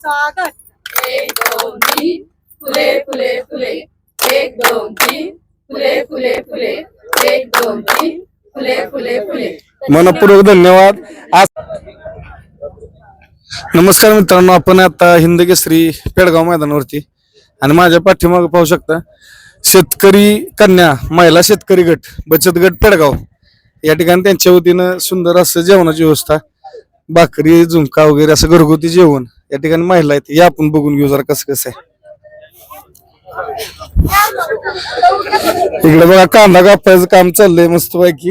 स्वागत. 1 2 3 फुले फुले फुले 1 2 3 फुले फुले फुले 1 2 3 फुले फुले फुले. मनपूर्वक धन्यवाद. आज नमस्कार मित्रांनो, आपण आता हिंद केसरी पेडगाव मैदानावरती आणि माझ्या पाठीमागे पाहू शकता शेतकरी कन्या महिला शेतकरी गट बचत गट पेडगाव या ठिकाणी त्यांच्या वतीनं सुंदर असं जेवणाची व्यवस्था, भाकरी झुणका वगैरे असं घरगुती जेवण या ठिकाणी महिला आहेत. या आपण बघून घेऊ जरा कसं कसं आहे. इकडे बघा कांदा कापायचं काम चाललंय मस्त पैकी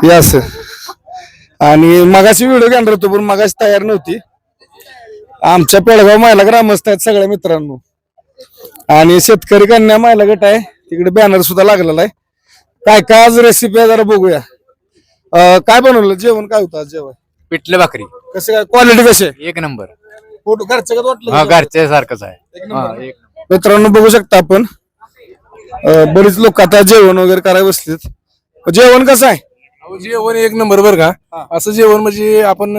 हे असं. आणि मगाशी व्हिडिओ घेणार होतो पण मगाशी तयार नव्हती. आमच्या पेडगाव महिला ग्रामस्थ आहेत सगळ्या मित्रांनो आणि शेतकरी कन्या महिला गट आहे. तिकडे बॅनर सुद्धा लागलेला आहे. काय काय आज रेसिपी आहे जरा बघूया. काय बनवलं जेवण, काय होतं आज जेवण? पिठलं भाकरी कसं काय, क्वालिटी कशी आहे? 1 नंबर. फोटो घरचं का वाटलं? हा, घरच्या सारखंच आहे. एक नंबर. मित्रांनो बघू शकता आपण बरीच लोक आता जेवण वगैरे करायला बसलेत. जेवण कसं आहे? जेवण 1 नंबर बर का. असं जेवण म्हणजे आपण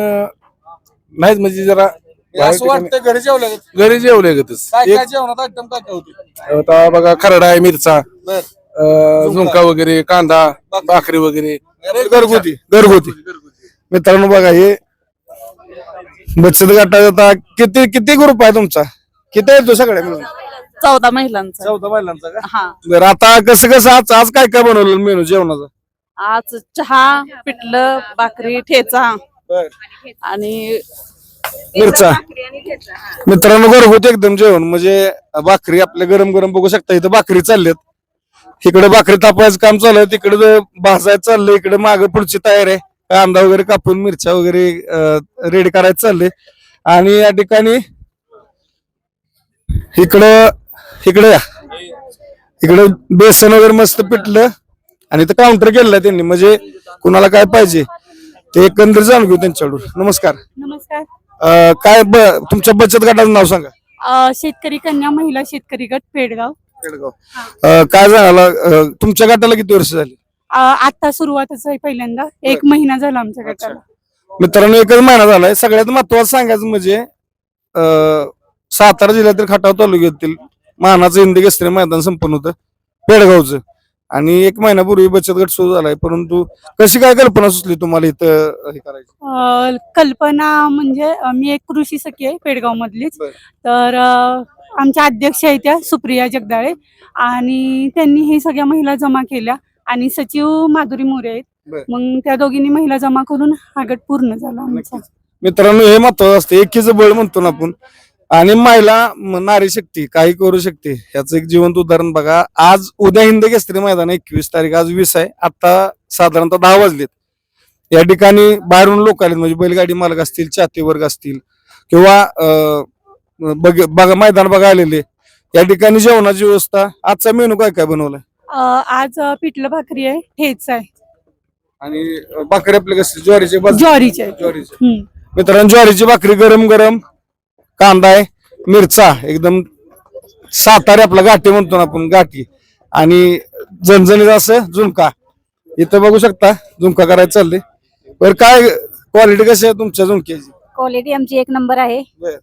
नाहीच म्हणजे जरा असं वाटतं घरी जेवलं घरी जेवले गतच. काय काय जेवणात आयटम काय काय होते? आता बघा खरडा आहे, मिरचा, बर झुणका वगैरे, कांदा, भाकरी वगैरे घरगुती घरगुती. मित्रांनो बघा हे बचत गटाचा आता किती किती ग्रुप आहे तुमचा? किती आहे तो सगळ्या मिळून? 14 महिलांचा. 14 महिलांचा का? हा. बरं आता कसं कसं आज आज काय काय बनवलं मेनू जेवणाचा? आज चहा, पिठलं, भाकरी, ठेचा बर आणि मिरचा. मित्रांनो घरगुती एकदम जेवण म्हणजे भाकरी आपल्या गरम गरम बघू शकता. इथं भाकरी चालल्यात, इकडे भाकरी तापायचं काम चालू आहे, तिकडे भाजायचं चाललंय, इकडे मागे पुढची तयारी आहे. कांदा वगैरे कापून मिरच्या वगैरे रेडी करायचं चाललंय. आणि या ठिकाणी इकडं इकडे इकडे बेसन वगैरे मस्त पिठलं आणि इथं काउंटर केलेलं आहे त्यांनी, म्हणजे कुणाला काय पाहिजे ते एकंदरीत जाणून घेऊ त्यांच्याकडून. नमस्कार. नमस्कार. काय तुमच्या बचत गटाचं नाव सांगा. शेतकरी कन्या महिला शेतकरी गट पेडगाव. काय झाला तुमच्या गटाला किती वर्ष झाली? आता सुरुवातच आहे, पहिल्यांदा 1 महिना झाला आमच्या गटाला. मित्रांनो 1च महिना झालाय. सगळ्यात महत्वाचं सांगायचं म्हणजे सातारा जिल्ह्यातील खटाव तालुक्यातील मानाचं हिंद केसरी मैदान संपन्न होतं पेडगावचं आणि 1 महिन्यापूर्वी बचत गट सुरू झालाय. परंतु कशी काय कल्पना सुचली तुम्हाला इथं हे करायची? कल्पना म्हणजे मी एक कृषी सखी आहे पेडगाव मधलीच. बरं. तर आमच्या अध्यक्ष आहेत त्या सुप्रिया जगदाळे आणि त्यांनी हे सगळ्या महिला जमा केल्या आणि सचिव माधुरी मोरे आहेत. बरं. मग त्या दोघींनी महिला जमा करून हा गट पूर्ण झाला आमचा. मित्रांनो हे महत्वाचं असतं, एकीचं बळ म्हणतो ना आपण. आणि महिला नारी शक्ती काही करू शकते ह्याचं एक जिवंत उदाहरण बघा. आज उद्या हिंद केसरी मैदान 21 तारीख, आज 20 आहे. आता साधारणतः 10 वाजलेत. या ठिकाणी बाहेरून लोक आलेत, म्हणजे बैलगाडी मालक असतील, चाहते वर्ग असतील किंवा बघा मैदान बघा आलेले. या ठिकाणी जेवणाची व्यवस्था. आजचा मेनू काय काय बनवलाय? आज पिठलं भाकरी आहे, ठेचा आहे आणि भाकरी आपले कसे ज्वारीचे? ज्वारीचे आहे. ज्वारीचे. मित्रांनो ज्वारीची भाकरी गरम गरम, कांदा आहे, मिरचा एकदम सातारे आपला गाठी म्हणतो ना आपण, गाठी आणि झणझणीत असं झुणका. इथं बघू शकता झुणका करायचं चाललंय. बरं काय क्वालिटी कशी आहे तुमच्या झुणक्याची? क्वालिटी आमची 1 नंबर आहे. बर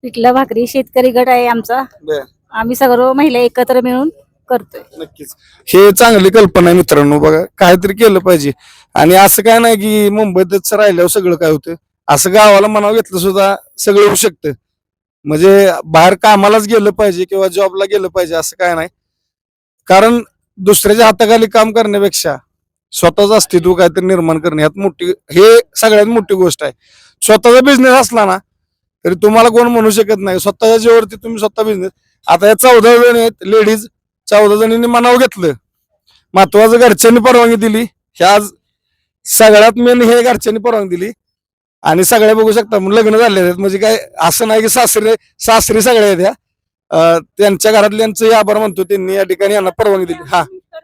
पिठलं भाकरी शेतकरी गट आहे आमचा. बर. आम्ही सर्व महिला एकत्र मिळून करतोय. नक्कीच हे चांगली कल्पना आहे मित्रांनो. बघा काहीतरी केलं पाहिजे. आणि असं काय नाही की मुंबईतच राहिल्यावर सगळं काय होतं. असं गावाला मनाव घेतलं सुद्धा सगळं होऊ शकतं. म्हणजे बाहेर कामालाच गेलं पाहिजे किंवा जॉबला गेलं पाहिजे असं काय नाही. कारण दुसऱ्याच्या हाताखाली काम करण्यापेक्षा स्वतःच अस्तित्व काहीतरी निर्माण करणे ह्यात मोठी, हे सगळ्यात मोठी गोष्ट आहे. स्वतःचा बिझनेस असला ना तरी तुम्हाला कोण म्हणू शकत नाही. स्वतःच्या जीवावरती तुम्ही स्वतः बिझनेस. आता या 14 जण आहेत लेडीज, 14 जणींनी मनाव घेतलं. महत्वाचं घरच्यांनी परवानगी दिली. ह्या आज सगळ्यात मेन हे घरच्यांनी परवानगी दिली आणि सगळ्या बघू शकता लग्न झालेले आहेत. म्हणजे काय असं नाही की सासरी सगळे आहेत. ह्या त्यांच्या घरातल्यांचे आभार मानतो, त्यांनी या ठिकाणी यांना परवानगी दिली. हा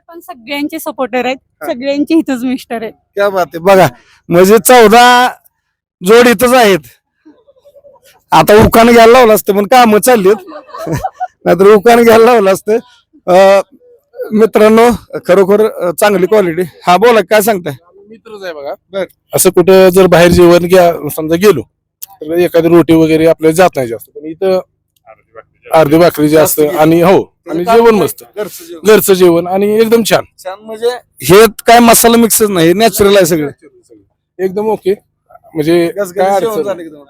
पण सगळ्यांचे सपोर्टर आहेत, सगळ्यांचे इथंच मिस्टर आहेत. क्या बात आहे. बघा म्हणजे 14 जोड इथंच आहेत. आता उकान घ्यायला लावलं असतं पण कामं चाललीत, नाहीतर उकान घ्यायला लावलं असतं. मित्रांनो खरोखर चांगली क्वालिटी. हा बोला काय सांगताय? मित्रच आहे बघा. असं कुठं जर बाहेर जेवण घ्या समजा गेलो तर एखादी रोटी वगैरे आपल्याला जात नाही जास्त, पण इथं अर्धी भाकरी जास्त आणि आणि जेवण मस्त, घरचं जेवण घरचं जेवण आणि एकदम छान. छान. म्हणजे हे काय मसाला मिक्सच नाही, नॅचरल आहे सगळं. एकदम ओके, म्हणजे काय जेवण अडचण झालं एकदम.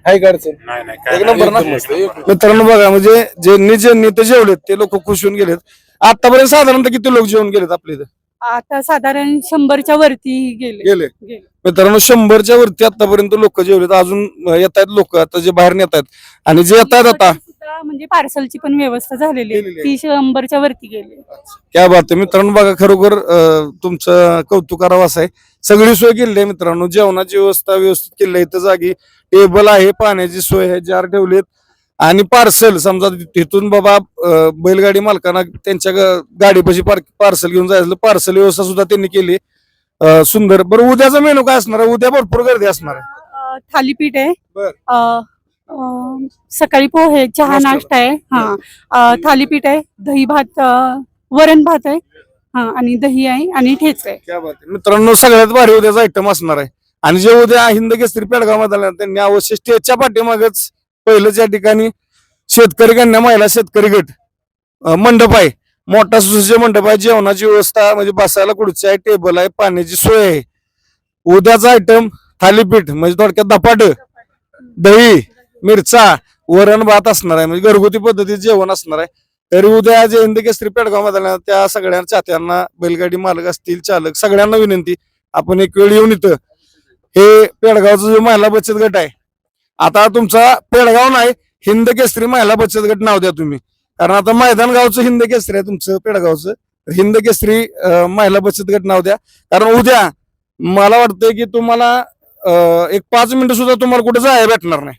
आहे का अडचण? एक नंबर ना. एकदम मस्त, एक मित्रांनो बघा, म्हणजे ज्यांनी ते जेवलेत ते लोक खुश होऊन गेलेत. आतापर्यंत साधारणतः किती लोक जेवण गेलेत आपल्या इथं? आता साधारण 100च्या वरती गेले गेले. गेले. मित्रांनो 100च्या वरती आतापर्यंत लोक जेवलेत. अजून येत आहेत लोक आता जे बाहेर येत आहेत, आणि जे येत आहेत आता सुद्धा म्हणजे पार्सलची पण व्यवस्था झालेली केलेली आहे. आहे. ती 100च्या वरती गेले. क्या बात आहे मित्रांनो. बघा खरोखर तुमचं कौतुक करावं असं आहे. सगळी सोय केली आहे मित्रांनो, जेवणाची व्यवस्था व्यवस्थित केली आहे. इथं जागी टेबल आहे, पाण्याची सोय आहे, जार ठेवलेत, आणि पार्सल समजा तिथून बाबा बैलगाडी मालकांना त्यांच्या गाडीपाशी पार्सल घेऊन जायचं, पार्सल व्यवस्था सुद्धा त्यांनी केली. सुंदर. बरं, उद्याचा मेनू काय असणार आहे? उद्या भरपूर गर्दी असणार आहे. थालीपीठ आहे. बर. सकाळी पोहे, चहा, नाश्ता. नाश्ता आहे. थालीपीठ आहे, दही भात, वरण भात आहे, आणि दही आहे आणि ठेचा आहे. क्या बात आहे. मित्रांनो सगळ्यात भारी उद्याचा आयटम असणार आहे. आणि जे उद्या हिंद केसरी पेडगाव मध्ये त्यांनी अवश्य स्टेजच्या पाठीमागच पहिलं ज्या ठिकाणी शेतकरी कन्या महिला शेतकरी गट मंडप आहे, मोठा सुसज्ज मंडप आहे, जेवणाची व्यवस्था म्हणजे बसायला खुर्ची आहे, टेबल आहे, पाण्याची सोय आहे. उद्याचा आयटम थालीपीठ म्हणजे थोडक्यात धपाट, दही, मिरचा, वरण भात असणार आहे, म्हणजे घरगुती पद्धतीत जेवण असणार आहे. तरी उद्या जे हिंद केसरी पेडगाव मध्ये त्या सगळ्या चाहत्यांना, बैलगाडी मालक असतील, चालक, सगळ्यांना विनंती, आपण एक वेळ येऊन इथं हे पेडगावचा जो महिला बचत गट आहे, आता तुमचा पेडगाव नाही, हिंद केसरी महिला बचत गट नाव द्या तुम्ही, कारण आता मैदान गावचं हिंद केसरी आहे तुमचं पेडगावचं, हिंद केसरी महिला बचत गट नाव द्या. कारण उद्या मला वाटतंय की तुम्हाला एक 5 मिनिटं सुद्धा तुम्हाला कुठे जायला भेटणार नाही.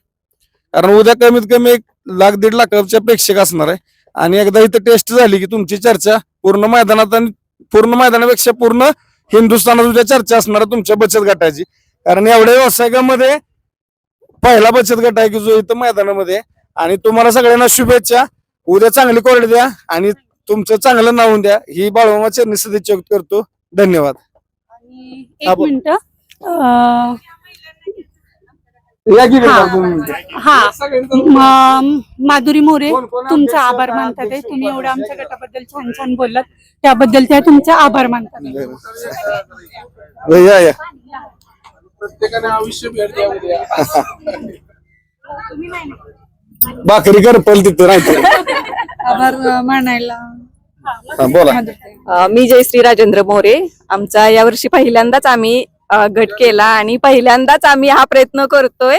कारण उद्या कमीत कमी 1-1.5 लाखाच्या प्रेक्षक असणार आहे. आणि एकदा इथं टेस्ट झाली की तुमची चर्चा पूर्ण मैदानात, आणि पूर्ण मैदानापेक्षा पूर्ण हिंदुस्थानात उद्या चर्चा असणार आहे तुमच्या बचत गटाची. कारण एवढ्या व्यावसायिकांमध्ये पहिला बचत गट आहे की जो इथं मैदानामध्ये. आणि तुम्हाला सगळ्यांना शुभेच्छा. उद्या चांगली क्वालिटी द्या आणि तुमचं चांगलं नाव द्या, ही बाळमामा चरणी सदिच्छा व्यक्त करतो. धन्यवाद. आणि हा, एक बोल. मिनिट. या की माधुरी मोरे तुमचा आभार मानतात आहे. तुम्ही एवढं आमच्या गटाबद्दल छान छान बोललात, त्याबद्दल त्या तुमचे आभार मानतात. या. प्रत्येकाने आयुष्य भेट द्या उद्या. भाकरी कर पल तिथं राहायचं. आभार मानायला बोला. मी जयश्री राजेंद्र मोरे. आमचा यावर्षी पहिल्यांदाच आम्ही गट केला आणि पहिल्यांदाच आम्ही हा प्रयत्न करतोय.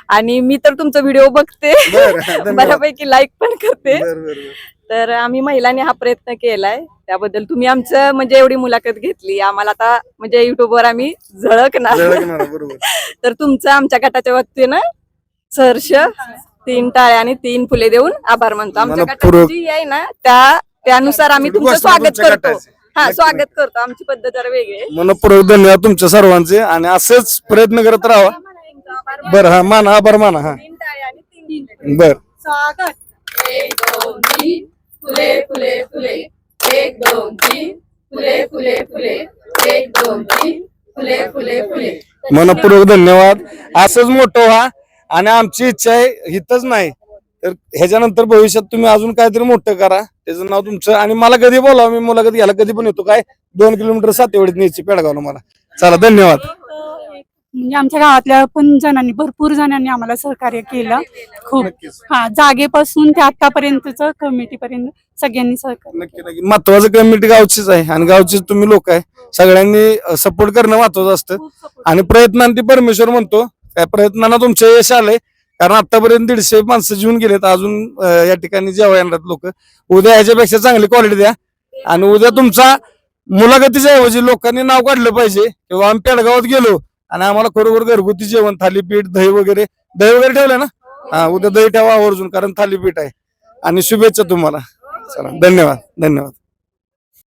आणि मी तर तुमचा व्हिडिओ बघते, बऱ्यापैकी लाईक पण करते. तर आम्ही महिलांनी हा प्रयत्न केलाय, त्याबद्दल तुम्ही आमचं म्हणजे एवढी मुलाखत घेतली. आम्हाला आता म्हणजे युट्यूबवर आम्ही झळकणार. तर तुमचं आमच्या गटाच्या वतीनं सहर्ष 3 टाळ्या आणि 3 फुले देऊन आभार मानतो. आमच्या गटाची जी आहे ना त्यानुसार आम्ही तुमचं स्वागत करतो. स्वागत करतो. आमची पद्धत जरा वेगळी आहे. मनपूर्वक धन्यवाद तुमच्या सर्वांचे, आणि असंच प्रयत्न करत राहा. बरं, हा माना, आभार माना. हा 3 टाळ्या आणि 3 फुले. बर. स्वागत. 1 2 3 फुले फुले फुले. 1 2 3 फुले फुले फुले. 1 2 3 फुले फुले फुले. मनपूर्वक धन्यवाद. असंच मोठं व्हा, आणि आमची इच्छा आहे हितच नाही तर ह्याच्यानंतर भविष्यात तुम्ही अजून काहीतरी मोठं करा, त्याचं नाव तुमचं. आणि मला कधी बोलावं, मी मुलाखत घ्यायला कधी पण येतो. काय 2 किलोमीटर सातेवाडीत न्यायची पेडगावला मला. चला, धन्यवाद. म्हणजे आमच्या गावातल्या पण जणांनी, भरपूर जणांनी आम्हाला सहकार्य केलं खूप. जागेपासून ते आतापर्यंतच कमिटीपर्यंत सगळ्यांनी सहकार्य. नक्की. महत्वाचं कमिटी गावचीच आहे, आणि गावचीच तुम्ही लोक आहे. सगळ्यांनी सपोर्ट करणं महत्वाचं असतं. आणि प्रयत्नांती परमेश्वर म्हणतो, त्या प्रयत्नांना तुमचं यश आलंय. कारण आतापर्यंत 150 माणसं जेवून गेलेत, अजून या ठिकाणी जेव्हा येणार लोक. उद्या ह्याच्यापेक्षा चांगली क्वालिटी द्या, आणि उद्या तुमचा मुलाखतीच्या ऐवजी लोकांनी नाव काढलं पाहिजे किंवा आम्ही पेडगावात गेलो आणि आम्हाला खरोखर घरगुती जेवण, थालीपीठ, दही वगैरे ठेवलंय ना. हा, उद्या दही ठेवा आवर्जून, कारण थालीपीठ आहे. आणि शुभेच्छा तुम्हाला. चला, धन्यवाद.